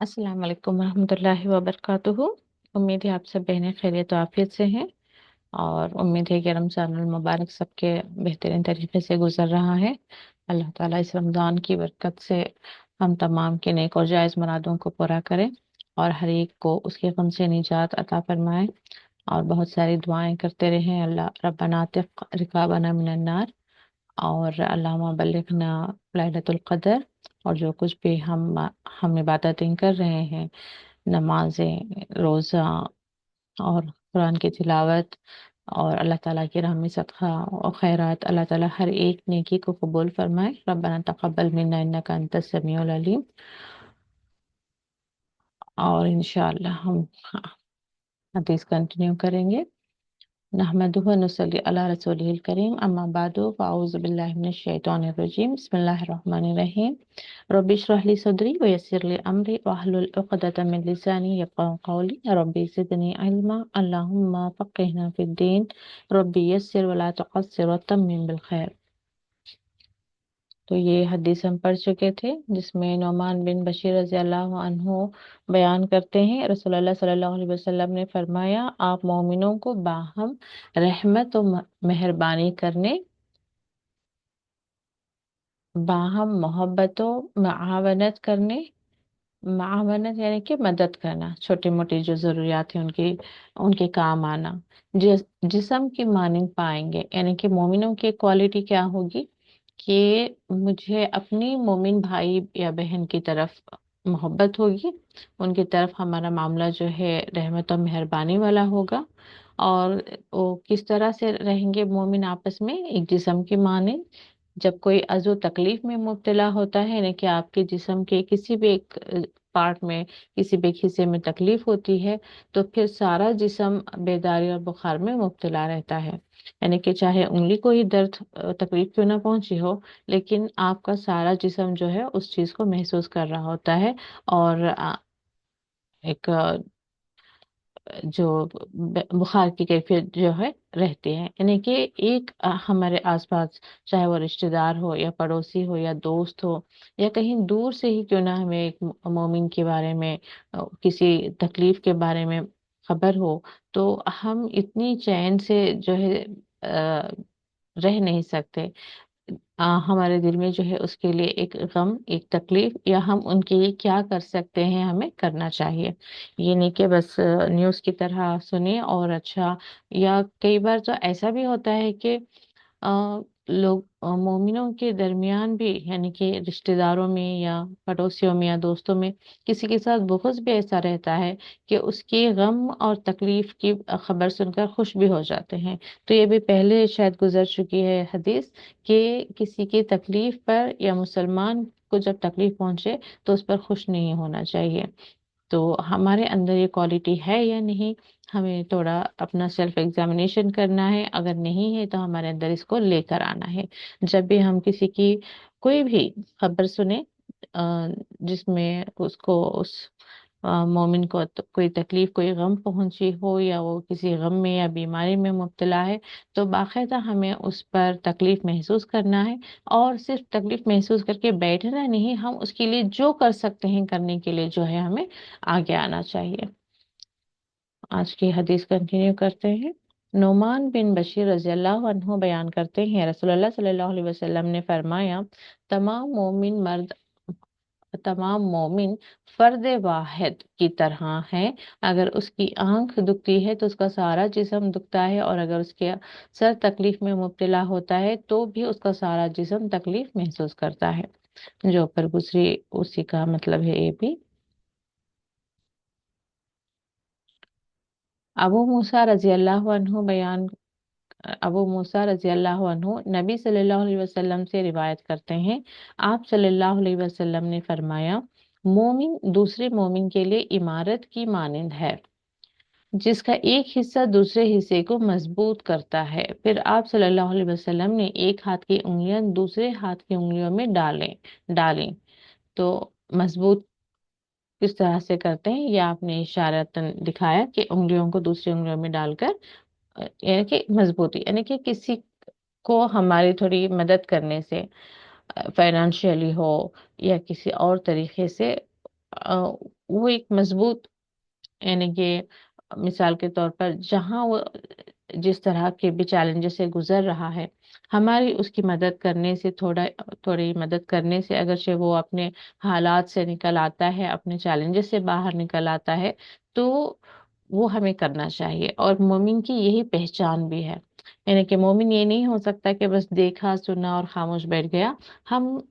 अस्सलाम वालेकुम रहमतुल्लाहि व बरकातुहू। उम्मीद है आप सब बहनें खैरियत और आफियत से हैं और उम्मीद है कि रमज़ानुल मुबारक सबके बेहतरीन तरीके से गुजर रहा है। अल्लाह ताला इस रमज़ान की बरकत से हम तमाम के नेक और जायज़ मुरादों को पूरा करें और हर एक को उसके गम से निजात अता फरमाए और बहुत सारी दुआएं करते रहें। अल्लाह रब्बना अतिक़ रिक़ाबना मिनन नार और अल्लाहुम्मा बल्लिग़ना लैलतुल क़द्र। और जो कुछ भी हम इबादतें कर रहे हैं, नमाजें, रोज़ा और कुरान की तिलावत और अल्लाह ताला की राह में सदका और खैरात, अल्लाह ताला हर एक नेकी को कबूल फरमाए। रब्बना तक़ब्बल मिन्ना इन्नका अंतस समीउल अलीम। और इंशाअल्लाह हम हदीस कंटिन्यू करेंगे। नहमदुहु व नुसल्ली अला रसूलिहिल करीम, अम्मा बादु, फ़अऊज़ु बिल्लाहि मिनश शैतानिर रजीम, बिस्मिल्लाहिर रहमानिर रहीम। रब्बि इश्रह ली सदरी व यस्सिर ली अमरी वहलुल उक़दतम मिन लिसानी यफ़क़हू क़ौली। रब्बि ज़िदनी इल्मा, अल्लाहुम्मा फ़क़्हिना फ़िद्दीन। रब्बि यस्सिर व ला तुअस्सिर व तम्मिम बिल खैर। तो ये हदीस हम पढ़ चुके थे जिसमें नौमान बिन बशीर रज़ी अल्लाह अन्हु बयान करते हैं, रसूलुल्लाह सल्लल्लाहु अलैहि वसल्लम ने फरमाया, आप मोमिनों को बाहम रहमत और मेहरबानी करने, बाहम मोहब्बतों मावनत करने, मावनत यानी कि मदद करना, छोटी मोटी जो ज़रूरियात है उनकी उनके काम आना, जिस्म की मानिंद पाएंगे। यानी कि मोमिनों की क्वालिटी क्या होगी कि मुझे अपनी मोमिन भाई या बहन की तरफ मोहब्बत होगी, उनकी तरफ हमारा मामला जो है रहमत और मेहरबानी वाला होगा। और वो किस तरह से रहेंगे मोमिन आपस में, एक जिस्म की माने। जब कोई अज़ु तकलीफ में मुब्तला होता है, यानी कि आपके जिस्म के किसी भी एक पार्ट में, किसी भी एक हिस्से में तकलीफ होती है, तो फिर सारा जिस्म बेदारी और बुखार में मुब्तला रहता है। यानी कि चाहे उंगली को ही दर्द तकलीफ क्यों ना पहुंची हो, लेकिन आपका सारा जिस्म जो है उस चीज को महसूस कर रहा होता है। और एक जो बुखार की कैफियत जो है रहती है। यानी कि एक हमारे आसपास, चाहे वो रिश्तेदार हो या पड़ोसी हो या दोस्त हो या कहीं दूर से ही क्यों ना, हमें एक मोमिन के बारे में किसी तकलीफ के बारे में खबर हो, तो हम इतनी चैन से जो है रह नहीं सकते। हमारे दिल में जो है उसके लिए एक गम, एक तकलीफ, या हम उनके लिए क्या कर सकते हैं, हमें करना चाहिए। ये नहीं कि बस न्यूज़ की तरह सुने और अच्छा। या कई बार तो ऐसा भी होता है कि लोग मोमिनों के दरमियान भी, यानी कि रिश्तेदारों में या पड़ोसियों में या दोस्तों में किसी के साथ बुग़्ज़ भी ऐसा रहता है कि उसकी गम और तकलीफ की खबर सुनकर खुश भी हो जाते हैं। तो ये भी पहले शायद गुजर चुकी है हदीस कि किसी की तकलीफ पर या मुसलमान को जब तकलीफ पहुंचे तो उस पर खुश नहीं होना चाहिए। तो हमारे अंदर ये क्वालिटी है या नहीं, हमें थोड़ा अपना सेल्फ एग्जामिनेशन करना है। अगर नहीं है तो हमारे अंदर इसको लेकर आना है। जब भी हम किसी की कोई भी खबर सुने जिसमें उसको, उस मोमिन को कोई तकलीफ, कोई गम पहुंची हो या वो किसी गम में या बीमारी में मुब्तला है, तो बाकायदा हमें उस पर तकलीफ महसूस करना है। और सिर्फ तकलीफ महसूस करके बैठना नहीं, हम उसके लिए जो कर सकते हैं करने के लिए जो है हमें आगे आना चाहिए। आज की हदीस कंटिन्यू करते हैं। नोमान बिन बशीर रज़ी अल्लाह अन्हु बयान करते हैं, रसूलुल्लाह सल्लल्लाहु अलैहि वसल्लम ने फरमाया, तमाम मोमिन मर्द, तमाम मोमिन फर्द वाहिद की तरह हैं। अगर उसकी आंख दुखती है तो उसका सारा जिस्म दुखता है, और अगर उसके सर तकलीफ में मुब्तला होता है तो भी उसका सारा जिस्म तकलीफ महसूस करता है। जो ऊपर गुजरी उसी का मतलब है ये भी। अबू मूसा रजी अल्लाह अन्हु बयान अबू मूसा रजी अल्लाह अन्हु नबी सल्लल्लाहु अलैहि वसल्लम से रिवायत करते हैं, आप सल्लल्लाहु अलैहि वसल्लम ने फरमाया, मोमिन दूसरे मोमिन के लिए इमारत की मानिंद है जिसका एक हिस्सा दूसरे हिस्से को मजबूत करता है। फिर आप सल्लल्लाहु अलैहि वसल्लम ने एक हाथ की उंगलियां दूसरे हाथ की उंगलियों में डालें। तो मजबूत किस तरह से करते हैं ये आपने इशारतन दिखाया कि उंगलियों को दूसरी उंगलियों में डालकर, यानी कि मजबूती, यानी कि किसी को हमारी थोड़ी मदद करने से, फाइनेंशियली हो या किसी और तरीके से, वो एक मजबूत, यानी कि मिसाल के तौर पर जहाँ वो जिस तरह के भी चैलेंजेस से गुजर रहा है, हमारी उसकी मदद करने से, थोड़ी मदद करने से अगर से वो अपने हालात से निकल आता है, अपने चैलेंजेस से बाहर निकल आता है, तो वो हमें करना चाहिए। और मोमिन की यही पहचान भी है, यानी कि मोमिन ये नहीं हो सकता कि बस देखा सुना और खामोश बैठ गया।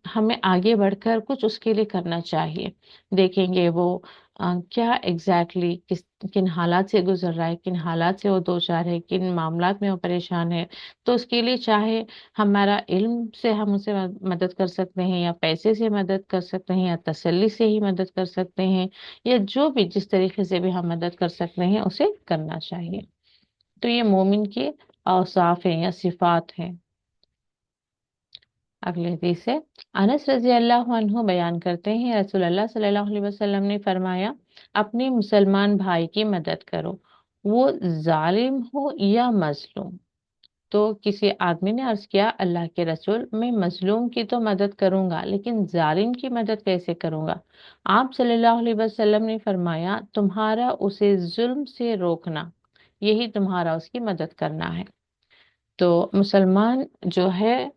हमें आगे बढ़कर कुछ उसके लिए करना चाहिए। देखेंगे वो क्या एग्जैक्टली किस किन हालात से गुजर रहा है, किन हालात से वो दो चार है, किन मामलात में वो परेशान है। तो उसके लिए चाहे हमारा इल्म से हम उसे मदद कर सकते हैं, या पैसे से मदद कर सकते हैं, या तसल्ली से ही मदद कर सकते हैं, या जो भी जिस तरीके से भी हम मदद कर सकते हैं उसे करना चाहिए। तो ये मोमिन के औसाफ हैं या सिफात हैं। अगले हदीस से अनस रजी अल्लाह अन्हु बयान करते हैं, रसूल अल्लाह सल्लल्लाहु अलैहि वसल्लम ने फरमाया, अपने मुसलमान भाई की मदद करो, वो जालिम हो या मजलूम। तो किसी आदमी ने अर्ज किया, अल्लाह के रसूल, मैं मजलूम की तो मदद करूंगा, लेकिन जालिम की मदद कैसे करूंगा? आप सल्लल्लाहु अलैहि वसल्लम ने फरमाया, तुम्हारा उसे जुल्म से रोकना, यही तुम्हारा उसकी मदद करना है। तो मुसलमान जो है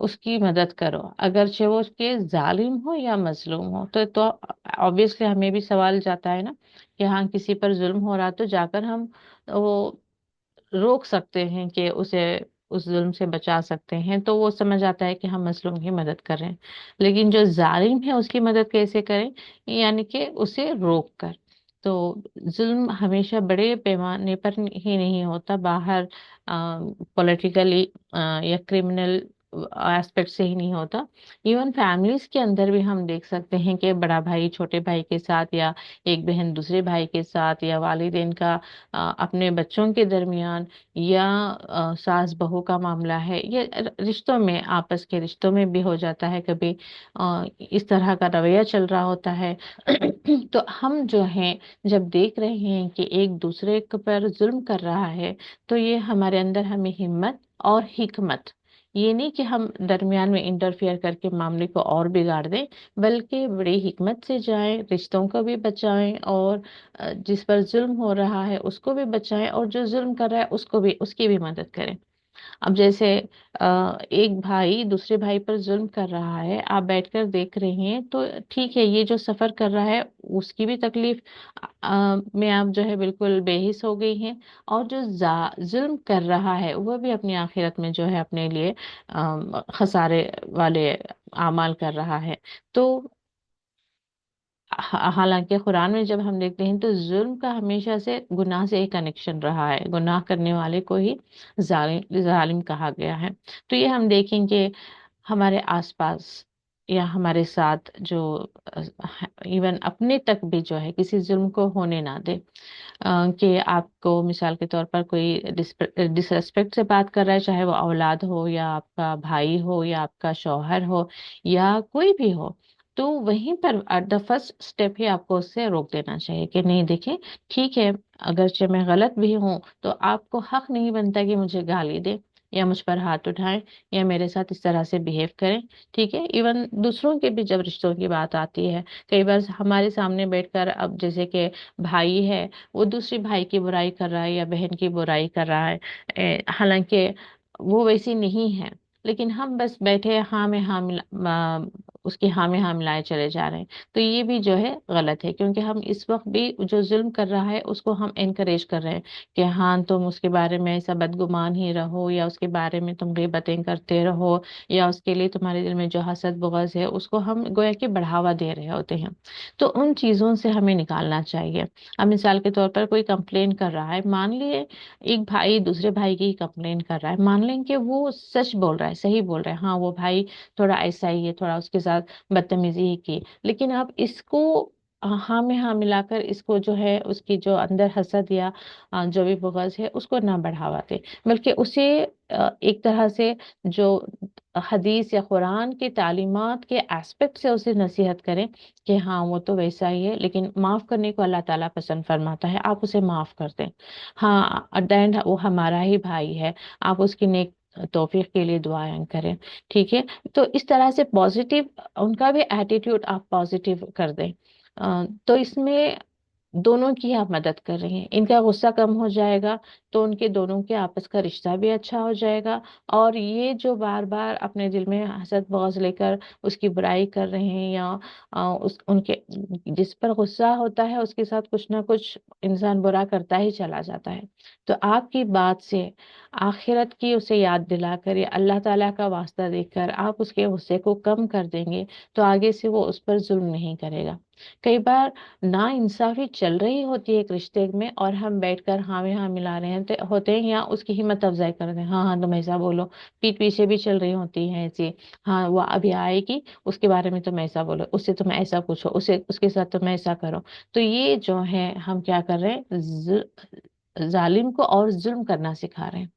उसकी मदद करो, अगर चाहे वो उसके जालिम हो या मजलूम हो। तो ऑब्वियसली हमें भी सवाल जाता है ना कि हाँ, किसी पर जुल्म हो रहा तो जाकर हम वो रोक सकते हैं कि उसे उस जुल्म से बचा सकते हैं, तो वो समझ आता है कि हम मजलूम की मदद कर रहे हैं। लेकिन जो जालिम है उसकी मदद कैसे करें? यानी कि उसे रोक कर। तो जुल्म हमेशा बड़े पैमाने पर ही नहीं होता, बाहर पॉलिटिकली या क्रिमिनल एस्पेक्ट से ही नहीं होता। इवन फैमिलीज के अंदर भी हम देख सकते हैं कि बड़ा भाई छोटे भाई के साथ, या एक बहन दूसरे भाई के साथ, या वालिदैन का अपने बच्चों के दरमियान, या सास बहू का मामला है, ये रिश्तों में, आपस के रिश्तों में भी हो जाता है कभी। इस तरह का रवैया चल रहा होता है। तो हम जो हैं, जब देख रहे हैं कि एक दूसरे के पर जुल्म कर रहा है, तो ये हमारे अंदर हमें हिम्मत और हिकमत, ये नहीं कि हम दरमियान में इंटरफियर करके मामले को और बिगाड़ दें, बल्कि बड़ी हिकमत से जाएं, रिश्तों को भी बचाएं, और जिस पर जुल्म हो रहा है उसको भी बचाएं, और जो जुल्म कर रहा है उसको भी, उसकी भी मदद करें। अब जैसे एक भाई दूसरे भाई पर जुल्म कर रहा है, आप बैठकर देख रहे हैं, तो ठीक है, ये जो सफर कर रहा है उसकी भी तकलीफ में आप जो है बिल्कुल बेहिस हो गई हैं, और जो जुल्म कर रहा है वह भी अपनी आखिरत में जो है अपने लिए खसारे वाले आमाल कर रहा है। तो हालांकि कुरान में जब हम देखते हैं तो जुल्म का हमेशा से गुनाह से एक कनेक्शन रहा है, गुनाह करने वाले को ही जालिम कहा गया है। तो ये हम देखेंगे हमारे आसपास या हमारे साथ जो इवन अपने तक भी जो है किसी जुल्म को होने ना दे। कि आपको मिसाल के तौर पर कोई डिसरेस्पेक्ट से बात कर रहा है, चाहे वो औलाद हो, या आपका भाई हो, या आपका शौहर हो, या कोई भी हो, तो वहीं पर एट द फर्स्ट स्टेप ही आपको उससे रोक देना चाहिए कि नहीं, देखें, ठीक है, अगरचे मैं गलत भी हूं, तो आपको हक नहीं बनता कि मुझे गाली दे, या मुझ पर हाथ उठाएं, या मेरे साथ इस तरह से बिहेव करें। ठीक है, इवन दूसरों के भी जब रिश्तों की बात आती है, कई बार हमारे सामने बैठकर, अब जैसे कि भाई है, वो दूसरी भाई की बुराई कर रहा है या बहन की बुराई कर रहा है, हालांकि वो वैसी नहीं है, लेकिन हम बस बैठे हाँ में हाँ उसकी हाँ में हाँ मिलाए चले जा रहे हैं। तो ये भी जो है गलत है, क्योंकि हम इस वक्त भी जो जुल्म कर रहा है उसको हम एनकरेज कर रहे हैं कि हाँ, तुम उसके बारे में ऐसा बदगुमान ही रहो, या उसके बारे में तुम गीबतें करते रहो, या उसके लिए तुम्हारे दिल में जो हसद बुग़ज़ है उसको हम गोया कि बढ़ावा दे रहे होते हैं। तो उन चीज़ों से हमें निकालना चाहिए। अब मिसाल के तौर पर कोई कंप्लेन कर रहा है, मान लिए एक भाई दूसरे भाई की कंप्लेन कर रहा है, मान लें कि वो सच बोल रहा है, सही बोल रहा है, हाँ वो भाई थोड़ा ऐसा ही है, थोड़ा उसके साथ बदतमीजी ही की, लेकिन आप इसको हाँ में हाँ मिलाकर इसको जो है उसकी जो अंदर हसद या जो भी बुग़ज़ है उसको ना बढ़ावा दे, बल्कि उसे एक तरह से जो हदीस या कुरान की तालीमात के एस्पेक्ट से उसे नसीहत करें कि हाँ, वो तो वैसा ही है, लेकिन माफ करने को अल्लाह ताला पसंद फरमाता है, आप उसे माफ कर दें। हाँ, एट द एंड वो हमारा ही भाई है, आप उसकी नेक तौफीक के लिए दुआएं करें। ठीक है, तो इस तरह से पॉजिटिव उनका भी एटीट्यूड आप पॉजिटिव कर दें। तो इसमें दोनों की आप मदद कर रही हैं, इनका गुस्सा कम हो जाएगा तो उनके दोनों के आपस का रिश्ता भी अच्छा हो जाएगा। और ये जो बार बार अपने दिल में हसद बग़ज़ लेकर उसकी बुराई कर रहे हैं, या उस उनके जिस पर गुस्सा होता है उसके साथ कुछ ना कुछ इंसान बुरा करता ही चला जाता है। तो आपकी बात से आखिरत की उसे याद दिलाकर या अल्लाह ताला का वास्ता देकर आप उसके गुस्से को कम कर देंगे, तो आगे से वो उस पर जुल्म नहीं करेगा। कई बार ना इंसाफी चल रही होती है एक रिश्ते में, और हम बैठकर हाँ में हाँ मिला रहे हैं होते हैं, या उसकी हिम्मत अफजाई कर रहे हैं, हाँ हाँ तुम ऐसा बोलो। पीठ पीछे भी चल रही होती है ऐसी, हाँ वो अभी आएगी उसके बारे में तुम ऐसा बोलो, उससे तुम ऐसा पूछो, उसे उसके साथ तुम ऐसा करो। तो ये जो है हम क्या कर रहे हैं, जालिम को और जुल्म करना सिखा रहे हैं।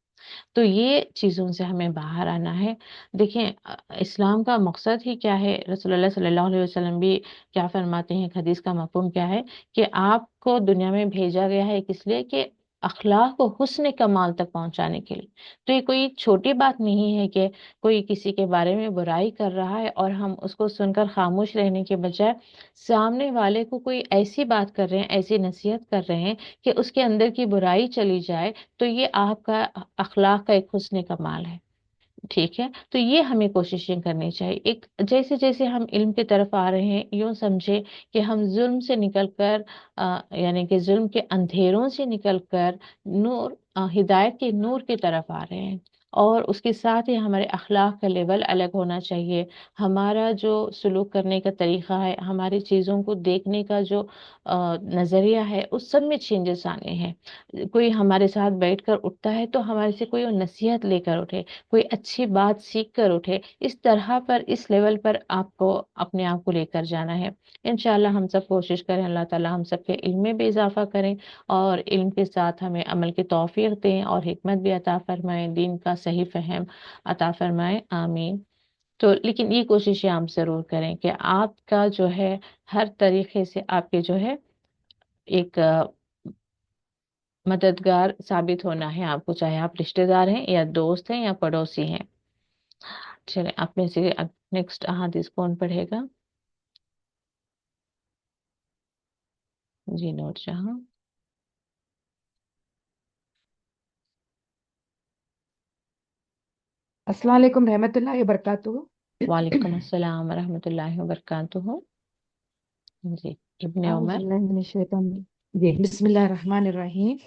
तो ये चीज़ों से हमें बाहर आना है। देखें, इस्लाम का मकसद ही क्या है, रसूलुल्लाह सल्लल्लाहु अलैहि वसल्लम भी क्या फरमाते हैं, हदीस का मफ़हूम क्या है कि आपको दुनिया में भेजा गया है किस लिए, कि अखलाक को हुस्न कमाल तक पहुंचाने के लिए। तो ये कोई छोटी बात नहीं है कि कोई किसी के बारे में बुराई कर रहा है और हम उसको सुनकर खामोश रहने के बजाय सामने वाले को कोई ऐसी बात कर रहे हैं, ऐसी नसीहत कर रहे हैं कि उसके अंदर की बुराई चली जाए। तो ये आपका अखलाक का एक हुस्न कमाल है। ठीक है, तो ये हमें कोशिशें करनी चाहिए। एक जैसे जैसे हम इल्म की तरफ आ रहे हैं, यूं समझे कि हम जुल्म से निकलकर यानी कि जुल्म के अंधेरों से निकलकर नूर हिदायत के नूर की तरफ आ रहे हैं। और उसके साथ ही हमारे अखलाक का लेवल अलग होना चाहिए। हमारा जो सलूक करने का तरीका है, हमारी चीज़ों को देखने का जो नज़रिया है, उस सब में चेंजेस आने हैं। कोई हमारे साथ बैठकर उठता है तो हमारे से कोई नसीहत लेकर उठे, कोई अच्छी बात सीख कर उठे। इस तरह पर, इस लेवल पर आपको अपने आप को लेकर जाना है। इंशाल्लाह हम सब कोशिश करें, अल्लाह ताला हम सब के इल्म में भी इजाफा करें, और इल्म के साथ हमें अमल की तौफीक दें और हिकमत भी अता फरमाएं, दीन का सही फहम अता फरमाएं, आमीन। तो लेकिन ये कोशिशें आप ज़रूर करें कि आपका जो है हर तरीके से आपके जो है एक मददगार साबित होना है आपको, चाहे आप रिश्तेदार हैं या दोस्त हैं या पड़ोसी हैं। चलिए, आप में से नेक्स्ट अहादीस कौन पढ़ेगा? जी, नूर जहां। अस्सलाम वालेकुम रहमतुल्लाहि व बरकातुहू। वालेकुम अस्सलाम रहमतुल्लाहि व बरकातुहू। जी, इब्ने औज़ु उमर। बिल्लाहि मिनश शैतानिर जी, बिस्मिल्लाहिर रहमानिर रहीम।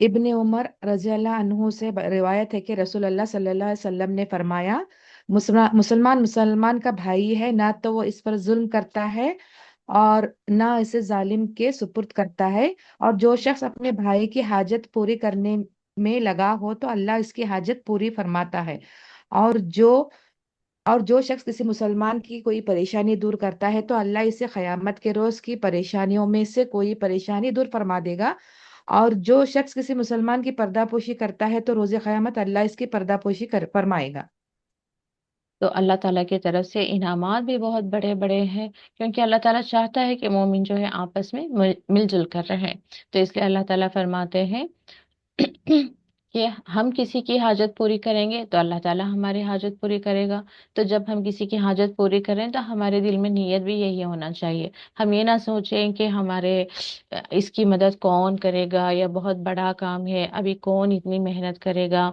इब्ने उमर रज़ियल्लाहु अन्हु से रिवायत है कि रसूलुल्लाह सल्लल्लाहु अलैहि वसल्लम ने फरमाया, मुसलमान मुसलमान मुसलमान का भाई है, ना तो वो इस पर जुल्म करता है और ना इसे जालिम के सुपुर्द करता है। और जो शख्स अपने भाई की हाजत पूरी करने में लगा हो तो अल्लाह इसकी हाजत पूरी फरमाता है। और जो और जो शख्स किसी मुसलमान की कोई परेशानी दूर करता है तो अल्लाह इसे क़यामत के रोज की परेशानियों में से कोई परेशानी दूर फरमा देगा। और जो शख्स किसी मुसलमान की पर्दापोशी करता है तो रोज़े क़यामत अल्लाह इसकी पर्दापोशी कर फरमाएगा। तो अल्लाह ताला की तरफ से इनामात भी बहुत बड़े बड़े हैं, क्योंकि अल्लाह ताला चाहता है कि मोमिन जो है आपस में मिलजुल कर रहें। तो इसलिए अल्लाह ताला फरमाते हैं कि हम किसी की हाजत पूरी करेंगे तो अल्लाह ताला हमारी हाजत पूरी करेगा। तो जब हम किसी की हाजत पूरी करें तो हमारे दिल में नीयत भी यही होना चाहिए। हम ये ना सोचें कि हमारे इसकी मदद कौन करेगा, या बहुत बड़ा काम है अभी कौन इतनी मेहनत करेगा।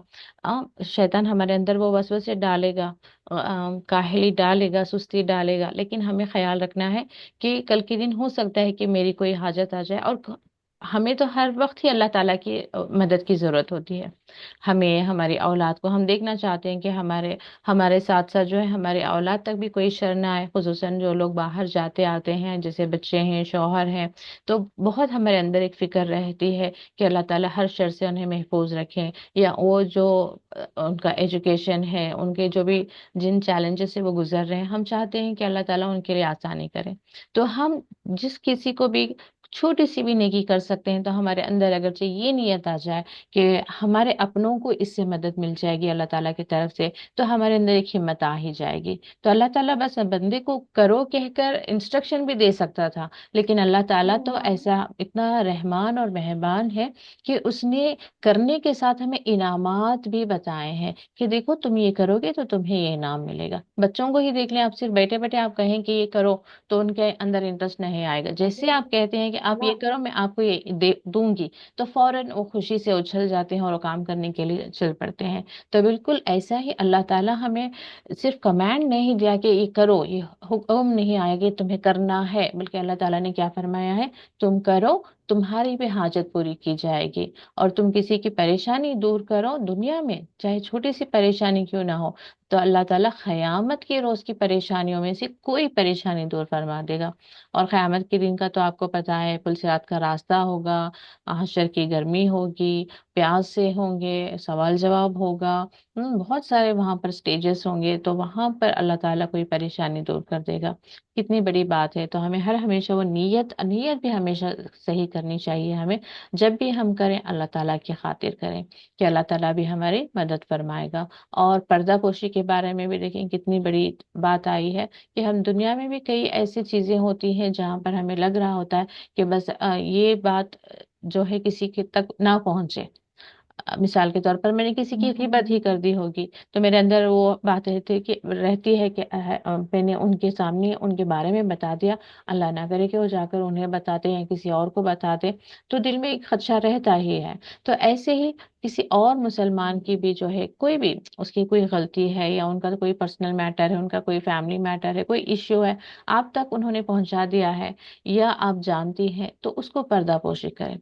शैतान हमारे अंदर वो वसवसे डालेगा, काहली डालेगा, सुस्ती डालेगा। लेकिन हमें ख्याल रखना है कि कल के दिन हो सकता है कि मेरी कोई हाजत आ जाए, और हमें तो हर वक्त ही अल्लाह ताला की मदद की ज़रूरत होती है। हमें, हमारी औलाद को हम देखना चाहते हैं कि हमारे हमारे साथ साथ जो है हमारे औलाद तक भी कोई शर ना आए, खुसूसन जो लोग बाहर जाते आते हैं, जैसे बच्चे हैं, शौहर हैं। तो बहुत हमारे अंदर एक फ़िक्र रहती है कि अल्लाह ताला हर शर से उन्हें महफूज रखें, या वो जो उनका एजुकेशन है, उनके जो भी जिन चैलेंजेस से वो गुजर रहे हैं, हम चाहते हैं कि अल्लाह ताला उनके लिए आसानी करें। तो हम जिस किसी को भी छोटी सी भी नेकी कर सकते हैं, तो हमारे अंदर अगरचे ये नियत आ जाए कि हमारे अपनों को इससे मदद मिल जाएगी अल्लाह ताला की तरफ से, तो हमारे अंदर एक हिम्मत आ ही जाएगी। तो अल्लाह ताला बस बंदे को करो कहकर इंस्ट्रक्शन भी दे सकता था, लेकिन अल्लाह ताला तो ऐसा इतना रहमान और मेहरबान है कि उसने करने के साथ हमें इनामात भी बताए हैं कि देखो तुम ये करोगे तो तुम्हें ये इनाम मिलेगा। बच्चों को ही देख लें, आप सिर्फ बैठे बैठे आप कहें कि ये करो तो उनके अंदर इंटरेस्ट नहीं आएगा। जैसे आप कहते हैं कि आप ये करो मैं आपको ये दे दूंगी, तो फौरन वो खुशी से उछल जाते हैं और वो काम करने के लिए चल पड़ते हैं। तो बिल्कुल ऐसा ही अल्लाह ताला हमें सिर्फ कमांड नहीं दिया कि ये करो, ये हुक्म नहीं आया कि तुम्हें करना है, बल्कि अल्लाह ताला ने क्या फरमाया है, तुम करो, तुम्हारी भी हाजत पूरी की जाएगी। और तुम किसी की परेशानी दूर करो दुनिया में, चाहे छोटी सी परेशानी क्यों ना हो, तो अल्लाह ताला क़यामत के रोज की परेशानियों में से कोई परेशानी दूर फरमा देगा। और क़यामत के दिन का तो आपको पता है, पुलसिरात का रास्ता होगा, हशर की गर्मी होगी, प्यास से होंगे, सवाल जवाब होगा, बहुत सारे वहां पर स्टेजेस होंगे, तो वहां पर अल्लाह ताला कोई परेशानी दूर कर देगा। कितनी बड़ी बात है। तो हमें हर हमेशा वो नीयत नीयत भी हमेशा सही करनी चाहिए हमें, जब भी हम करें अल्लाह ताला की खातिर करें, कि अल्लाह ताला भी हमारी मदद फरमाएगा। और पर्दा पोशी के बारे में भी देखें कितनी बड़ी बात आई है, कि हम दुनिया में भी कई ऐसी चीजें होती हैं जहां पर हमें लग रहा होता है कि बस ये बात जो है किसी के तक ना पहुंचे। मिसाल के तौर पर मैंने किसी की गीबत ही कर दी होगी, तो मेरे अंदर वो बात रहती है कि मैंने उनके सामने उनके बारे में बता दिया, अल्लाह ना करे कि वो जाकर उन्हें बताते हैं किसी और को बताते, तो दिल में एक खदशा रहता ही है। तो ऐसे ही किसी और मुसलमान की भी जो है कोई भी उसकी कोई गलती है, या उनका कोई पर्सनल मैटर है, उनका कोई फैमिली मैटर है, कोई इश्यू है, आप तक उन्होंने पहुंचा दिया है या आप जानती हैं, तो उसको पर्दापोशी करें।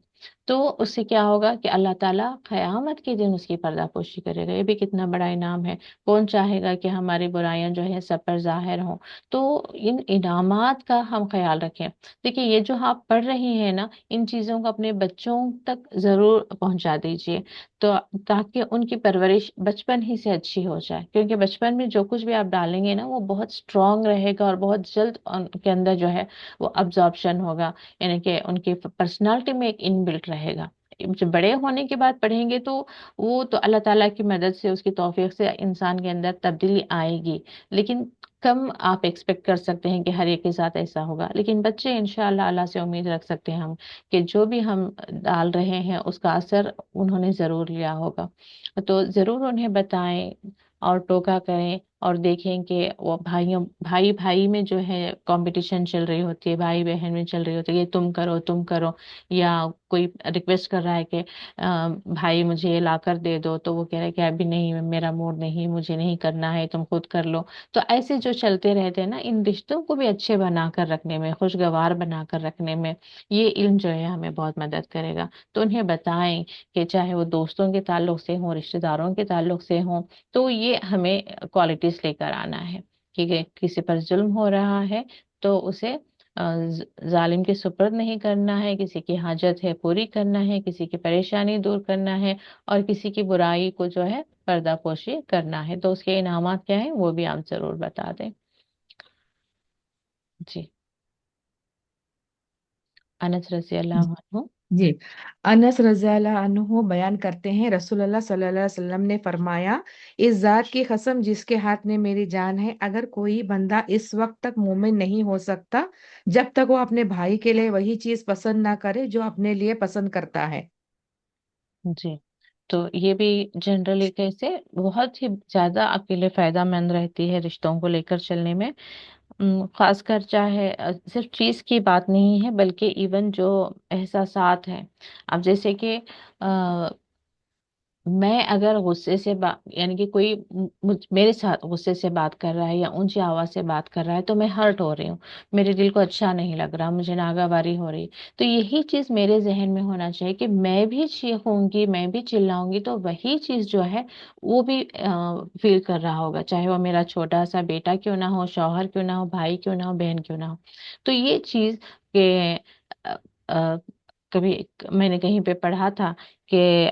तो उससे क्या होगा कि अल्लाह ताला क़यामत के दिन उसकी पर्दापोशी करेगा। ये भी कितना बड़ा इनाम है। कौन चाहेगा कि हमारी बुराइयां जो है सब पर जाहिर हों। तो इन इनामात का हम ख्याल रखें। देखिए ये जो आप पढ़ रही हैं ना, इन चीज़ों को अपने बच्चों तक ज़रूर पहुंचा दीजिए, तो ताकि उनकी परवरिश बचपन ही से अच्छी हो जाए, क्योंकि बचपन में जो कुछ भी आप डालेंगे ना वो बहुत स्ट्रांग रहेगा और बहुत जल्द उनके अंदर जो है वो अब्जॉर्प्शन होगा, यानी कि उनकी पर्सनालिटी में एक इनबिल्ट रहेगा। जब बड़े होने के बाद पढ़ेंगे तो वो तो अल्लाह ताला की मदद से उसकी तौफीक से इंसान के अंदर तब्दीली आएगी, लेकिन कम आप एक्सपेक्ट कर सकते हैं कि हर एक के साथ ऐसा होगा। लेकिन बच्चे इंशाअल्लाह अल्लाह से उम्मीद रख सकते हैं हम कि जो भी हम डाल रहे हैं उसका असर उन्होंने ज़रूर लिया होगा। तो ज़रूर उन्हें बताएं और टोका करें, और देखें कि वो भाई भाई में जो है कंपटीशन चल रही होती है, भाई बहन में चल रही होती है, ये तुम करो तुम करो, या कोई रिक्वेस्ट कर रहा है कि भाई मुझे ये ला कर दे दो, तो वो कह रहा है कि अभी नहीं, मेरा मूड नहीं, मुझे नहीं करना है, तुम खुद कर लो। तो ऐसे जो चलते रहते हैं ना, इन रिश्तों को भी अच्छे बना कर रखने में, खुशगवार बना कर रखने में ये इल्म जो है हमें बहुत मदद करेगा। तो उन्हें बताएं कि चाहे वो दोस्तों के ताल्लुक से हों, रिश्तेदारों के ताल्लुक से हों, तो ये हमें क्वालिटीज लेकर आना है कि किसी पर जुल्म हो रहा है तो उसे जालिम के सुपुर्द नहीं करना है, किसी की हाजत है पूरी करना है, किसी की परेशानी दूर करना है, और किसी की बुराई को जो है पर्दापोशी करना है। तो उसके इनामात क्या है वो भी आप जरूर बता दें। जी। अनस रजी अल्लाह अन्हु। जी। अनस रज़ियल्लाहु अन्हु बयान करते हैं, रसूलुल्लाह सल्लल्लाहु अलैहि वसल्लम ने फरमाया, इस जात की कसम जिसके हाथ में मेरी जान है, अगर कोई बंदा इस वक्त तक मोमिन नहीं हो सकता जब तक वो अपने भाई के लिए वही चीज पसंद ना करे जो अपने लिए पसंद करता है। जी। तो ये भी जनरली कैसे बहुत ही ज्यादा आपके लिए फायदामंद रहती है रिश्तों को लेकर चलने में। खासकर चाहे सिर्फ चीज की बात नहीं है, बल्कि इवन जो एहसासात हैं। अब जैसे कि मैं अगर गुस्से से बात, यानी कि कोई मेरे साथ गुस्से से बात कर रहा है या ऊंची आवाज से बात कर रहा है, तो मैं हर्ट हो रही हूँ, मेरे दिल को अच्छा नहीं लग रहा, मुझे नागावारी हो रही। तो यही चीज मेरे जहन में होना चाहिए कि मैं भी चीखूंगी, मैं भी चिल्लाऊंगी, तो वही चीज जो है वो भी फील कर रहा होगा, चाहे वो मेरा छोटा सा बेटा क्यों ना हो, शौहर क्यों ना हो, भाई क्यों ना हो, बहन क्यों ना हो। तो ये चीज के अ, अ, कभी मैंने कहीं पे पढ़ा था कि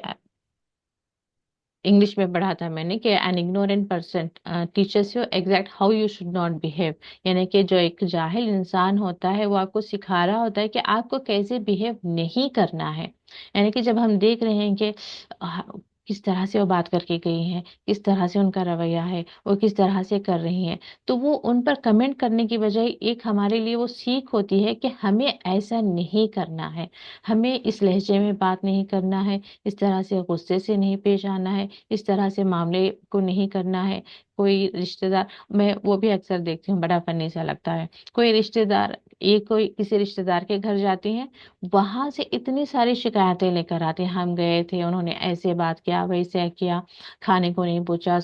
इंग्लिश में पढ़ा था मैंने कि an ignorant person teachers you exact how you should not behave. यानी कि जो एक जाहिल इंसान होता है वो आपको सिखा रहा होता है कि आपको कैसे बिहेव नहीं करना है। यानी कि जब हम देख रहे हैं कि अ, किस तरह से वो बात करके गई हैं, किस तरह से उनका रवैया है, वो किस तरह से कर रही हैं, तो वो उन पर कमेंट करने की बजाय एक हमारे लिए वो सीख होती है कि हमें ऐसा नहीं करना है, हमें इस लहजे में बात नहीं करना है, इस तरह से गुस्से से नहीं पेश आना है, इस तरह से मामले को नहीं करना है। कोई रिश्तेदार, मैं वो भी अक्सर देखती हूँ, बड़ा फनी सा लगता है। कोई रिश्तेदार, एक कोई किसी रिश्तेदार के घर जाती हैं, वहां से इतनी सारी शिकायतें लेकर आते हैं, हम गए थे उन्होंने ऐसे बात किया, वैसे किया, खाने को नहीं पूछा,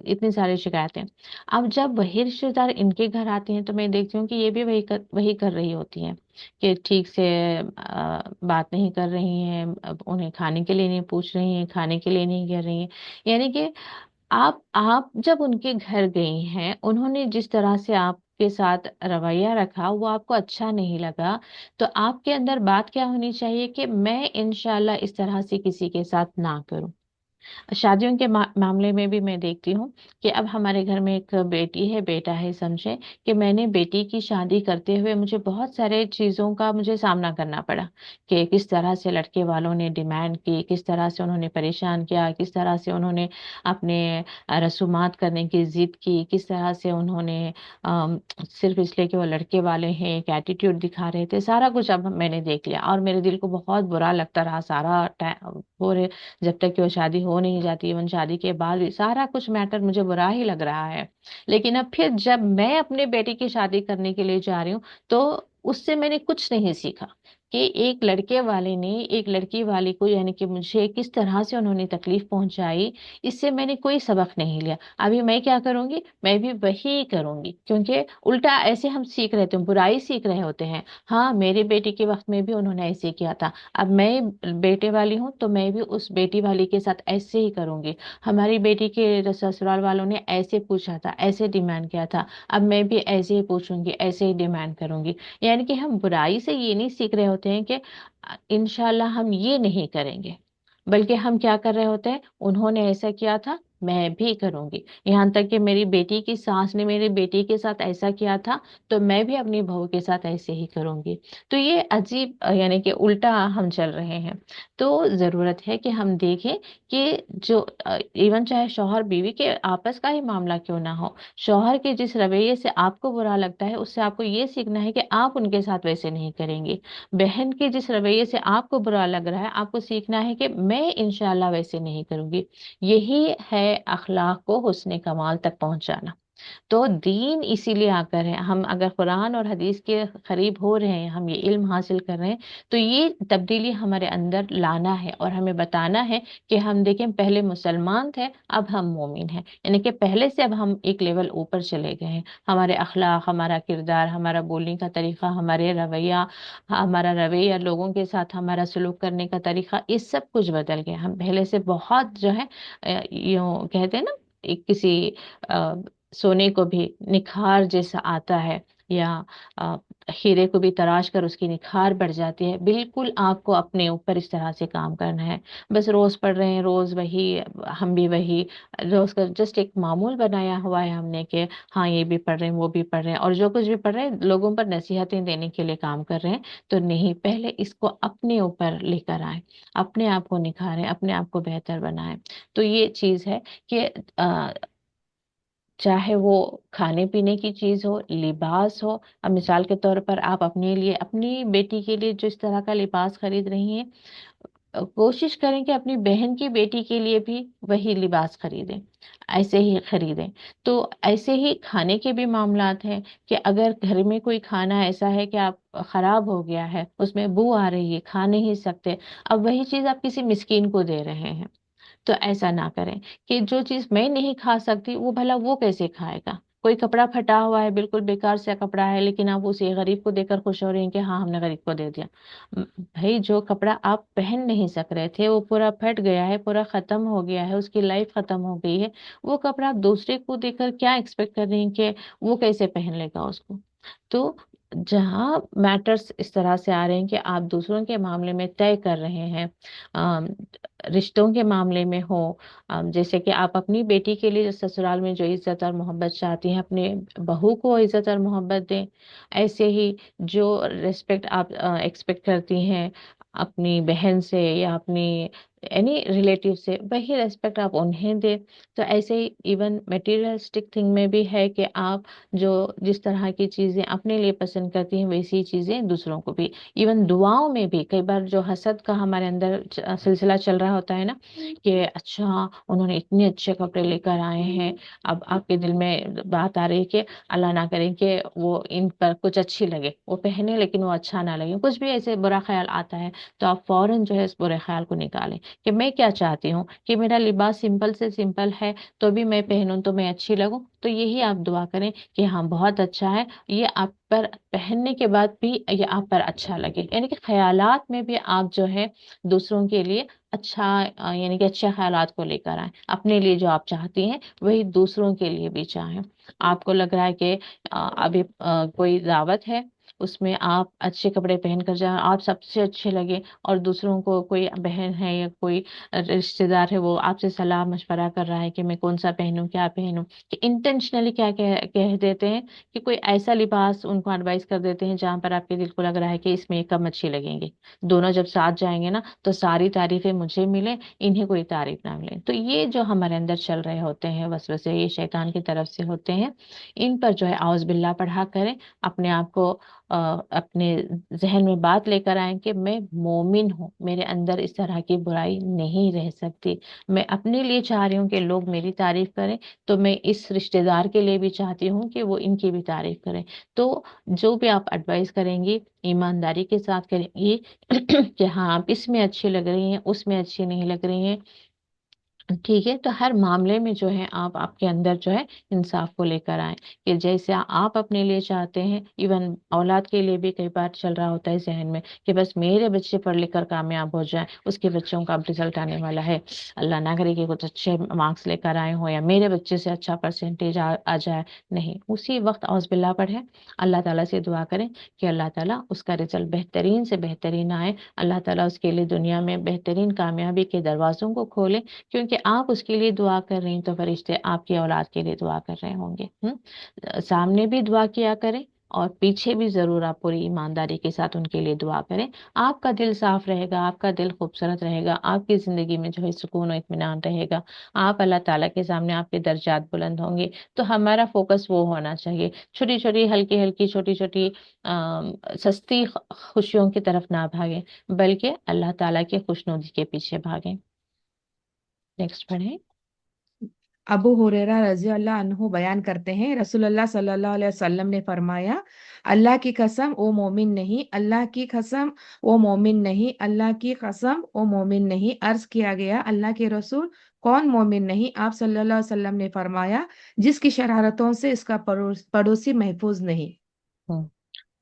इतनी सारी शिकायतें। अब जब वही रिश्तेदार इनके घर आते हैं तो मैं देखती हूँ कि ये भी वही कर रही होती हैं कि ठीक से बात नहीं कर रही हैं, अब उन्हें खाने के लिए नहीं पूछ रही हैं, खाने के लिए नहीं कह रही हैं। यानी कि आप जब उनके घर गई हैं, उन्होंने जिस तरह से आपके साथ रवैया रखा वो आपको अच्छा नहीं लगा, तो आपके अंदर बात क्या होनी चाहिए कि मैं इंशाल्लाह इस तरह से किसी के साथ ना करूं। शादियों के मामले में भी मैं देखती हूँ कि अब हमारे घर में एक बेटी है, बेटा है, समझे कि मैंने बेटी की शादी करते हुए मुझे बहुत सारे चीज़ों का मुझे सामना करना पड़ा कि किस तरह से लड़के वालों ने डिमांड की, किस तरह से उन्होंने परेशान किया, किस तरह से उन्होंने अपने रसूमात करने की जिद की, किस तरह से उन्होंने सिर्फ इसलिए कि वो लड़के वाले हैं एक एटीट्यूड दिखा रहे थे। सारा कुछ अब मैंने देख लिया और मेरे दिल को बहुत बुरा लगता रहा सारा टाइम, पूरे जब तक कि वो शादी हो नहीं जाती, इवन शादी के बाद भी सारा कुछ मैटर मुझे बुरा ही लग रहा है। लेकिन अब फिर जब मैं अपने बेटी की शादी करने के लिए जा रही हूँ तो उससे मैंने कुछ नहीं सीखा कि एक लड़के वाले ने एक लड़की वाले को, यानी कि मुझे किस तरह से उन्होंने तकलीफ पहुंचाई, इससे मैंने कोई सबक नहीं लिया। अभी मैं क्या करूंगी, मैं भी वही करूंगी, क्योंकि उल्टा ऐसे हम सीख रहे थे, बुराई सीख रहे होते हैं। हाँ, मेरी बेटी के वक्त में भी उन्होंने ऐसे किया था, अब मैं बेटे वाली हूँ तो मैं भी उस बेटी वाली के साथ ऐसे ही करूंगी। हमारी बेटी के ससुराल वालों ने ऐसे पूछा था, ऐसे डिमांड किया था, अब मैं भी ऐसे ही पूछूंगी, ऐसे ही डिमांड करूंगी। यानी कि हम बुराई से ये नहीं सीख रहे होते हैं कि इंशाल्लाह हम ये नहीं करेंगे, बल्कि हम क्या कर रहे होते हैं, उन्होंने ऐसा किया था मैं भी करूंगी। यहाँ तक कि मेरी बेटी की सास ने मेरी बेटी के साथ ऐसा किया था तो मैं भी अपनी बहू के साथ ऐसे ही करूंगी। तो ये अजीब यानी कि उल्टा हम चल रहे हैं। तो जरूरत है कि हम देखें कि जो इवन चाहे शौहर बीवी के आपस का ही मामला क्यों ना हो, शौहर के जिस रवैये से आपको बुरा लगता है उससे आपको ये सीखना है कि आप उनके साथ वैसे नहीं करेंगे। बहन के जिस रवैये से आपको बुरा लग रहा है आपको सीखना है कि मैं इंशाल्लाह वैसे नहीं करूंगी। यही है अखलाक को हुस्न कमाल तक पहुंचाना। तो दीन इसीलिए आकर है, हम अगर कुरान और हदीस के करीब हो रहे हैं, हम ये इल्म हासिल कर रहे हैं, तो ये तब्दीली हमारे अंदर लाना है और हमें बताना है कि हम देखें पहले मुसलमान थे अब हम मोमिन हैं, यानी कि पहले से अब हम एक लेवल ऊपर चले गए हैं। हमारे अखलाक, हमारा किरदार, हमारा बोलने का तरीका, हमारे रवैया, हमारा रवैया लोगों के साथ, हमारा सलूक करने का तरीका, ये सब कुछ बदल गया। हम पहले से बहुत जो है यूं कहते हैं ना, एक किसी सोने को भी निखार जैसा आता है, या अ, हीरे को भी तराश कर उसकी निखार बढ़ जाती है, बिल्कुल आपको अपने ऊपर इस तरह से काम करना है। बस रोज पढ़ रहे हैं, रोज वही, हम भी वही, रोज का जस्ट एक मामूल बनाया हुआ है हमने कि हाँ ये भी पढ़ रहे हैं वो भी पढ़ रहे हैं, और जो कुछ भी पढ़ रहे हैं लोगों पर नसीहतें देने के लिए काम कर रहे हैं। तो नहीं, पहले इसको अपने ऊपर लेकर आए, अपने आप को निखारें, अपने आप को बेहतर बनाएं। तो ये चीज है कि चाहे वो खाने पीने की चीज हो, लिबास हो। अब मिसाल के तौर पर आप अपने लिए, अपनी बेटी के लिए जो इस तरह का लिबास खरीद रही हैं, कोशिश करें कि अपनी बहन की बेटी के लिए भी वही लिबास खरीदें, ऐसे ही खरीदें। तो ऐसे ही खाने के भी मामलात हैं कि अगर घर में कोई खाना ऐसा है कि आप खराब हो गया है, उसमें बू आ रही है, खा नहीं सकते, अब वही चीज आप किसी मिस्कीन को दे रहे हैं, तो ऐसा ना करें कि जो चीज मैं नहीं खा सकती वो भला वो कैसे खाएगा। कोई कपड़ा फटा हुआ है, बिल्कुल बेकार सा कपड़ा है, लेकिन आप उसे गरीब को देकर खुश हो रहे हैं कि हाँ हमने गरीब को दे दिया। भाई, जो कपड़ा आप पहन नहीं सक रहे थे वो पूरा फट गया है, पूरा खत्म हो गया है, उसकी लाइफ खत्म हो गई है, वो कपड़ा आप दूसरे को देकर क्या एक्सपेक्ट कर रही हैं कि वो कैसे पहन लेगा उसको। तो जहाँ मैटर्स इस तरह से आ रहे हैं कि आप दूसरों के मामले में तय कर रहे हैं, अम, रिश्तों के मामले में हो, जैसे कि आप अपनी बेटी के लिए ससुराल में जो इज्जत और मोहब्बत चाहती हैं, अपने बहू को इज्जत और मोहब्बत दें। ऐसे ही जो रिस्पेक्ट आप एक्सपेक्ट करती हैं अपनी बहन से या अपनी एनी रिलेटिव से, वही रेस्पेक्ट आप उन्हें दें। तो ऐसे ही इवन मटेरियलिस्टिक थिंग में भी है कि आप जो जिस तरह की चीजें अपने लिए पसंद करती हैं वैसी चीजें दूसरों को भी। इवन दुआओं में भी कई बार जो हसद का हमारे अंदर सिलसिला चल रहा होता है ना, कि अच्छा उन्होंने इतने अच्छे कपड़े लेकर आए हैं, अब आपके दिल में बात आ रही है कि अल्लाह ना करे कि वो इन पर कुछ अच्छी लगे, वो पहने लेकिन वो अच्छा ना लगे, कुछ भी ऐसे बुरा ख्याल आता है, तो आप फौरन जो है इस बुरे ख्याल को निकालें कि मैं क्या चाहती हूँ कि मेरा लिबास सिंपल से सिंपल है, तो भी मैं पहनूं तो मैं अच्छी लगूं। तो यही आप दुआ करें कि हाँ बहुत अच्छा है, ये आप पर पहनने के बाद भी ये आप पर अच्छा लगे। यानी कि ख्यालात में भी आप जो है दूसरों के लिए अच्छा, यानी कि अच्छे ख्यालात को लेकर आए, अपने लिए जो आप चाहती हैं वही दूसरों के लिए भी चाहें। आपको लग रहा है कि अभी कोई दावत है, उसमें आप अच्छे कपड़े पहन कर जाए, आप सबसे अच्छे लगे, और दूसरों को कोई बहन है या कोई रिश्तेदार है वो आपसे सलाह मशवरा कर रहा है कि मैं कौन सा पहनूं क्या पहनूं, कि इंटेंशनली क्या कह देते हैं कि कोई ऐसा लिबास उनको एडवाइस कर देते हैं जहां पर आपके दिल को लग रहा है कि इसमें ये कम अच्छी लगेंगे। दोनों जब साथ जाएंगे ना तो सारी तारीफें मुझे मिले, इन्हें कोई तारीफ ना मिले। तो ये जो हमारे अंदर चल रहे होते हैं वसवसे, ये शैतान की तरफ से होते हैं। इन पर जो है औज़ बिल्लाह पढ़ा करें, अपने आप को अपने जहन में बात लेकर आए कि मैं मोमिन हूँ, मेरे अंदर इस तरह की बुराई नहीं रह सकती। मैं अपने लिए चाह रही हूँ कि लोग मेरी तारीफ करें, तो मैं इस रिश्तेदार के लिए भी चाहती हूँ कि वो इनकी भी तारीफ करें। तो जो भी आप एडवाइस करेंगी ईमानदारी के साथ करेंगी कि हाँ आप इसमें अच्छी लग रही हैं उसमें अच्छी नहीं लग रही हैं, ठीक है। तो हर मामले में जो है आप आपके अंदर जो है इंसाफ को लेकर आए, कि जैसे आप अपने लिए चाहते हैं, इवन औलाद के लिए भी कई बार चल रहा होता है जहन में कि बस मेरे बच्चे पढ़ लिख कर कामयाब हो जाएं, उसके बच्चों का अब रिजल्ट आने वाला है, अल्लाह ना करे कि कुछ अच्छे मार्क्स लेकर आए हो या मेरे बच्चे से अच्छा परसेंटेज आ जाए। नहीं, उसी वक्त औज़ बिल्लाह पढ़े, अल्लाह ताला से दुआ करें कि अल्लाह ताला उसका रिजल्ट बेहतरीन से बेहतरीन आए, अल्लाह ताला उसके लिए दुनिया में बेहतरीन कामयाबी के दरवाजों को खोले, क्योंकि आप उसके लिए दुआ कर रही हैं तो फरिश्ते आपकी औलाद के लिए दुआ कर रहे होंगे। सामने भी दुआ किया करें और पीछे भी जरूर आप पूरी ईमानदारी के साथ उनके लिए दुआ करें। आपका दिल साफ रहेगा, आपका दिल खूबसूरत रहेगा, आपकी जिंदगी में जो है सुकून और इत्मीनान रहेगा, आप अल्लाह ताला के सामने आपके दर्जात बुलंद होंगे। तो हमारा फोकस वो होना चाहिए, छोटी छोटी हल्की हल्की छोटी छोटी सस्ती खुशियों की तरफ ना भागें, बल्कि अल्लाह ताला की खुशनुदी के पीछे भागें। नेक्स्ट पढ़ें। अबू हुरैरा रजी अल्लाह अन्हु बयान करते हैं रसूलुल्लाह सल्लल्लाहु अलैहि वसल्लम ने फरमाया, अल्लाह की कसम ओ मोमिन नहीं, अल्लाह की कसम ओ मोमिन नहीं, अल्लाह की कसम ओ मोमिन नहीं। अर्ज किया गया, अल्लाह के रसूल कौन मोमिन नहीं? आप सल्लल्लाहु अलैहि वसल्लम ने फरमाया, जिसकी शरारतों से इसका पड़ोसी महफूज नहीं। हम्म,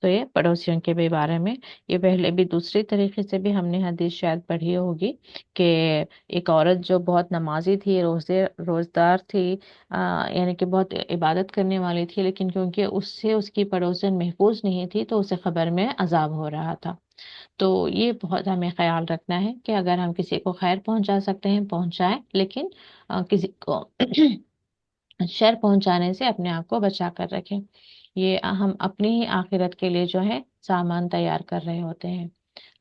तो ये पड़ोसियों के भी बारे में, ये पहले भी दूसरी तरीके से भी हमने हदीस शायद पढ़ी होगी कि एक औरत जो बहुत नमाजी थी, रोजदार थी, यानी कि बहुत इबादत करने वाली थी, लेकिन क्योंकि उससे उसकी पड़ोसन महफूज नहीं थी तो उसे खबर में अजाब हो रहा था। तो ये बहुत हमें ख्याल रखना है कि अगर हम किसी को खैर पहुंचा सकते हैं पहुंचाएं, लेकिन किसी को शर पहुंचाने से अपने आप को बचा कर रखें। ये हम अपनी ही आखिरत के लिए जो है सामान तैयार कर रहे होते हैं।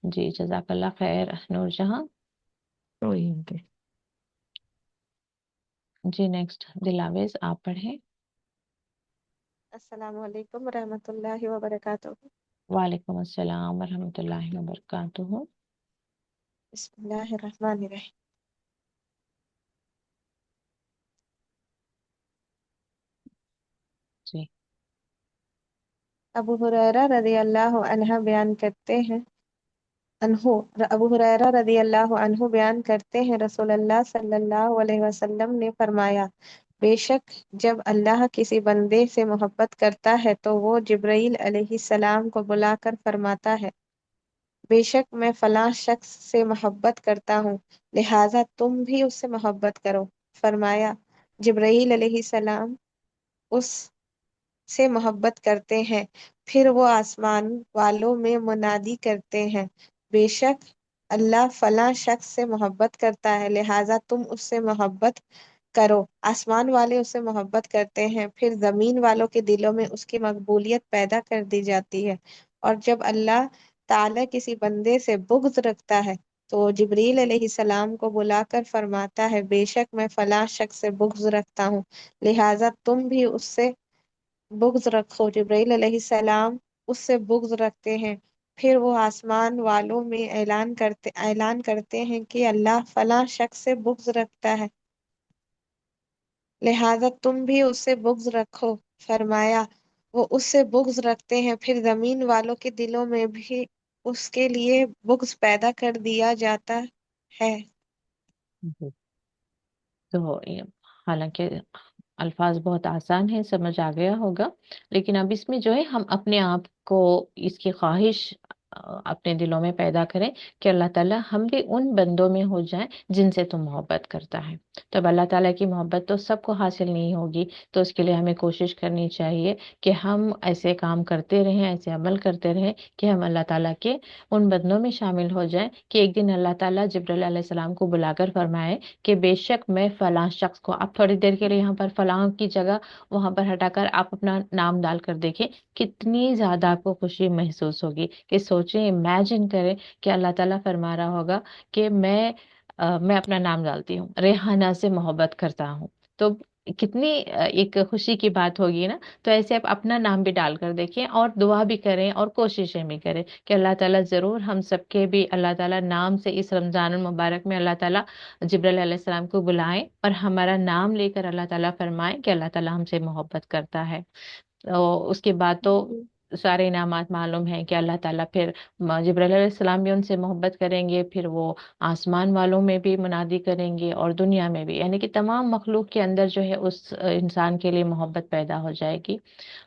जी जजाकल्ला खैर नूरजहां। तो ये होते। जी नेक्स्ट दिलावेज आप पढ़ें। अस्सलामु अलैकुम रहमतुल्लाहि व बरकातुहू। वालेकुम अस्सलाम वरहमतुल्लाहि वबरकातुहू। बिस्मिल्लाहिर रहमानिर रहीम। जी। अबू हुरैरा रज़ी अल्लाहु अन्हा बयान करते हैं अनहु अबू हुरैरा रज़ी अल्लाहु अन्हु बयान करते हैं रसूलुल्लाह सल्लल्लाहु अलैहि वसल्लम ने फरमाया, बेशक जब अल्लाह किसी बंदे से मोहब्बत करता है तो वो जिब्राईल अलैहिस्सलाम को बुलाकर फरमाता है, बेशक मैं फलां शख्स से मोहब्बत करता हूँ, लिहाजा तुम भी उससे मोहब्बत करो। फरमाया, जिब्राईल अलैहिस्सलाम उस سے محبت کرتے ہیں، پھر وہ آسمان والوں میں منادی کرتے ہیں، بے شک اللہ فلاں شخص سے محبت کرتا ہے، لہٰذا تم اس سے محبت کرو۔ آسمان والے اس سے محبت کرتے ہیں، پھر زمین والوں کے دلوں میں اس کی مقبولیت پیدا کر دی جاتی ہے۔ اور جب اللہ تعالیٰ کسی بندے سے بغض رکھتا ہے تو جبریل علیہ السلام کو بلا کر فرماتا ہے، بے شک میں فلاں شخص سے بغض رکھتا ہوں، لہٰذا تم بھی اس سے بغض رکھو۔ جبرائیل علیہ السلام اس سے بغض رکھتے ہیں، پھر وہ آسمان والوں میں اعلان کرتے ہیں کہ اللہ فلاں شخص سے بغض رکھتا ہے، لہٰذا تم بھی اس سے بغض رکھو۔ فرمایا وہ اس سے بغض رکھتے ہیں، پھر زمین والوں کے دلوں میں بھی اس کے لیے بغض پیدا کر دیا جاتا ہے۔ تو حالانکہ الفاظ بہت آسان ہیں، سمجھ آ گیا ہوگا، لیکن اب اس میں جو ہے ہم اپنے آپ کو اس کی خواہش اپنے دلوں میں پیدا کریں کہ اللہ تعالیٰ ہم بھی ان بندوں میں ہو جائیں جن سے تو محبت کرتا ہے۔ تو اب اللہ تعالیٰ کی محبت تو سب کو حاصل نہیں ہوگی، تو اس کے لیے ہمیں کوشش کرنی چاہیے کہ ہم ایسے کام کرتے رہیں، ایسے عمل کرتے رہیں کہ ہم اللہ تعالیٰ کے ان بندوں میں شامل ہو جائیں کہ ایک دن اللہ تعالیٰ جبرائیل علیہ السلام کو بلا کر فرمائے کہ بے شک میں فلاں شخص کو، آپ تھوڑی دیر کے لیے یہاں پر فلاں کی جگہ وہاں پر ہٹا کر آپ اپنا نام ڈال کر دیکھیں، کتنی زیادہ آپ کو خوشی محسوس ہوگی کہ سوچیں، امیجن کریں کہ اللہ تعالیٰ فرما رہا ہوگا کہ میں اپنا نام ڈالتی ہوں، ریحانہ سے محبت کرتا ہوں، تو کتنی ایک خوشی کی بات ہوگی نا۔ تو ایسے آپ اپنا نام بھی ڈال کر دیکھیں اور دعا بھی کریں اور کوششیں بھی کریں کہ اللہ تعالیٰ ضرور ہم سب کے بھی اللہ تعالیٰ نام سے اس رمضان المبارک میں اللہ تعالیٰ جبرائیل علیہ السلام کو بلائیں اور ہمارا نام لے کر اللہ تعالیٰ فرمائیں کہ اللہ تعالیٰ ہم سے محبت کرتا ہے۔ اس کے بعد تو سارے انعامات معلوم ہیں کہ اللہ تعالیٰ پھر جبرائیل علیہ السلام بھی ان سے محبت کریں گے، پھر وہ آسمان والوں میں بھی منادی کریں گے اور دنیا میں بھی، یعنی کہ تمام مخلوق کے اندر جو ہے اس انسان کے لیے محبت پیدا ہو جائے گی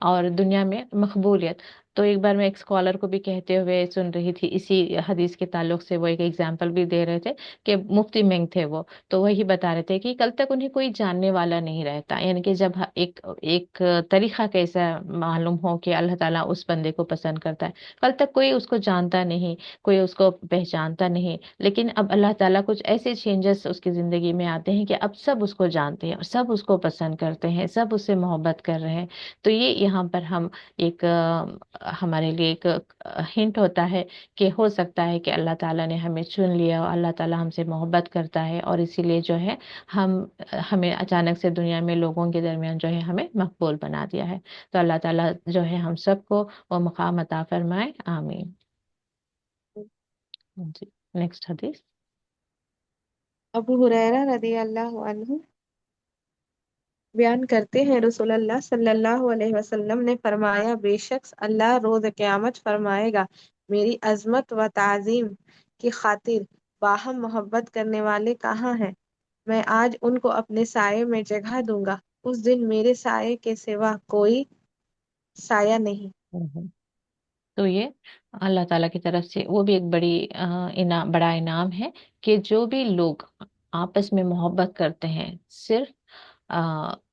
اور دنیا میں مقبولیت۔ تو ایک بار میں ایک اسکالر کو بھی کہتے ہوئے سن رہی تھی، اسی حدیث کے تعلق سے وہ ایک ایگزامپل بھی دے رہے تھے کہ مفتی منگ تھے وہ، تو وہی بتا رہے تھے کہ کل تک انہیں کوئی جاننے والا نہیں رہتا، یعنی کہ جب ایک طریقہ کیسا معلوم ہو کہ اللہ تعالیٰ اس بندے کو پسند کرتا ہے، کل تک کوئی اس کو جانتا نہیں، کوئی اس کو پہچانتا نہیں، لیکن اب اللہ تعالیٰ کچھ ایسے چینجز اس کی زندگی میں آتے ہیں کہ اب سب اس کو جانتے ہیں اور سب اس کو پسند کرتے ہیں، سب اس سے محبت کر رہے ہیں۔ تو یہ یہاں پر ہم ایک ہمارے لیے ایک ہنٹ ہوتا ہے کہ ہو سکتا ہے کہ اللہ تعالیٰ نے ہمیں چن لیا اور اللہ تعالیٰ ہم سے محبت کرتا ہے، اور اسی لیے جو ہے ہمیں اچانک سے دنیا میں لوگوں کے درمیان جو ہے ہمیں مقبول بنا دیا ہے۔ تو اللہ تعالیٰ جو ہے ہم سب کو وہ مقام عطا فرمائے، آمین۔ جی، نیکسٹ حدیث۔ ابو ہریرہ رضی اللہ عنہ بیان کرتے ہیں، رسول اللہ صلی اللہ علیہ وسلم نے فرمایا، بے شک اللہ روز قیامت فرمائے گا، میری عظمت و تعظیم کی خاطر باہم محبت کرنے والے کہاں ہیں؟ میں آج ان کو اپنے سائے میں جگہ دوں گا، اس دن میرے سائے کے سوا کوئی سایہ نہیں۔ تو یہ اللہ تعالیٰ کی طرف سے وہ بھی ایک بڑا انعام ہے کہ جو بھی لوگ آپس میں محبت کرتے ہیں صرف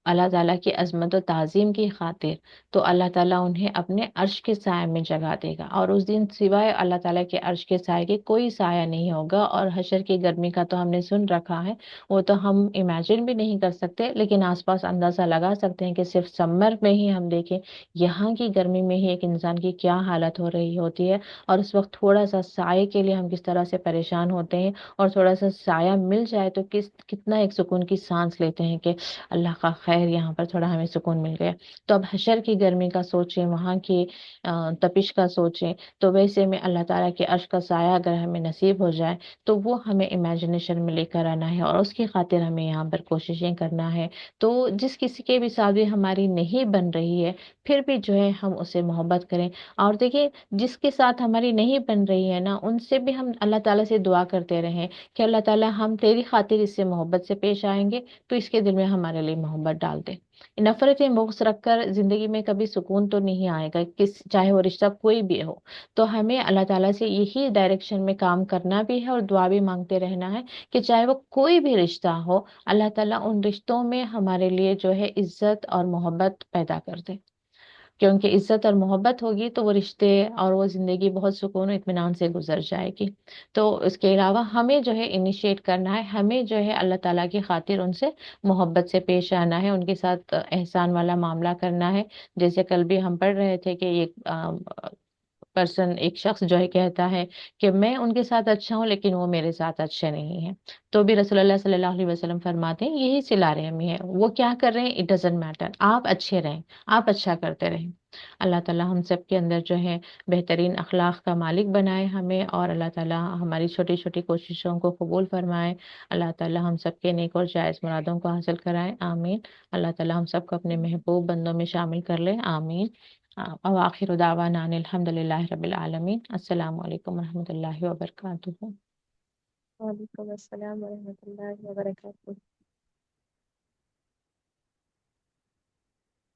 اللہ تعالیٰ کی عظمت و تعظیم کی خاطر، تو اللہ تعالیٰ انہیں اپنے عرش کے سائے میں جگہ دے گا، اور اس دن سوائے اللہ تعالیٰ کے عرش کے سائے کے کوئی سایہ نہیں ہوگا۔ اور حشر کی گرمی کا تو ہم نے سن رکھا ہے، وہ تو ہم امیجن بھی نہیں کر سکتے، لیکن آس پاس اندازہ لگا سکتے ہیں کہ صرف سمر میں ہی ہم دیکھیں یہاں کی گرمی میں ہی ایک انسان کی کیا حالت ہو رہی ہوتی ہے، اور اس وقت تھوڑا سا سائے کے لیے ہم کس طرح سے پریشان ہوتے ہیں، اور تھوڑا سا سایہ مل جائے تو کتنا ایک سکون کی سانس لیتے ہیں کہ اللہ کا خیر، یہاں پر تھوڑا ہمیں سکون مل گیا۔ تو اب حشر کی گرمی کا سوچیں، وہاں کی تپش کا سوچیں، تو ویسے میں اللہ تعالیٰ کے عرش کا سایہ اگر ہمیں نصیب ہو جائے تو وہ ہمیں امیجنیشن میں لے کر آنا ہے، اور اس کی خاطر ہمیں یہاں پر کوششیں کرنا ہے۔ تو جس کسی کے بھی ساتھ بھی ہماری نہیں بن رہی ہے، پھر بھی جو ہے ہم اسے محبت کریں۔ اور دیکھیں، جس کے ساتھ ہماری نہیں بن رہی ہے نا، ان سے بھی ہم اللہ تعالیٰ سے دعا کرتے رہیں کہ اللہ تعالیٰ ہم تیری خاطر اس سے محبت سے پیش آئیں گے تو اس کے دل میں ہمارے لیے محبت ڈال دے۔ نفرتیں بغض رکھ کر زندگی میں کبھی سکون تو نہیں آئے گا، چاہے وہ رشتہ کوئی بھی ہو۔ تو ہمیں اللہ تعالیٰ سے یہی ڈائریکشن میں کام کرنا بھی ہے اور دعا بھی مانگتے رہنا ہے کہ چاہے وہ کوئی بھی رشتہ ہو، اللہ تعالیٰ ان رشتوں میں ہمارے لیے جو ہے عزت اور محبت پیدا کر دے۔ کیونکہ عزت اور محبت ہوگی تو وہ رشتے اور وہ زندگی بہت سکون و اطمینان سے گزر جائے گی. تو اس کے علاوہ ہمیں جو ہے انیشیٹ کرنا ہے، ہمیں جو ہے اللہ تعالیٰ کی خاطر ان سے محبت سے پیش آنا ہے، ان کے ساتھ احسان والا معاملہ کرنا ہے. جیسے کل بھی ہم پڑھ رہے تھے کہ ایک ایک شخص جو ہے کہتا ہے کہ میں ان کے ساتھ اچھا ہوں لیکن وہ میرے ساتھ اچھے نہیں ہیں. تو بھی رسول اللہ صلی اللہ علیہ وسلم فرماتے ہیں یہی صلہ رحمی ہے. وہ کیا کر رہے ہیں اٹ ڈزنٹ میٹر، آپ اچھے رہیں، آپ اچھا کرتے رہیں. اللہ تعالیٰ ہم سب کے اندر جو ہے بہترین اخلاق کا مالک بنائے ہمیں، اور اللہ تعالیٰ ہماری چھوٹی چھوٹی کوششوں کو قبول فرمائے. اللہ تعالیٰ ہم سب کے نیک اور جائز مرادوں کو حاصل کرائے، آمین. اللہ تعالیٰ ہم سب کو اپنے محبوب بندوں میں شامل کر لے، آمین. وآخر دعوانا ان الحمد للہ رب العالمین. السلام علیکم ورحمۃ اللہ وبرکاتہ. وعلیکم السلام ورحمۃ اللہ وبرکاتہ.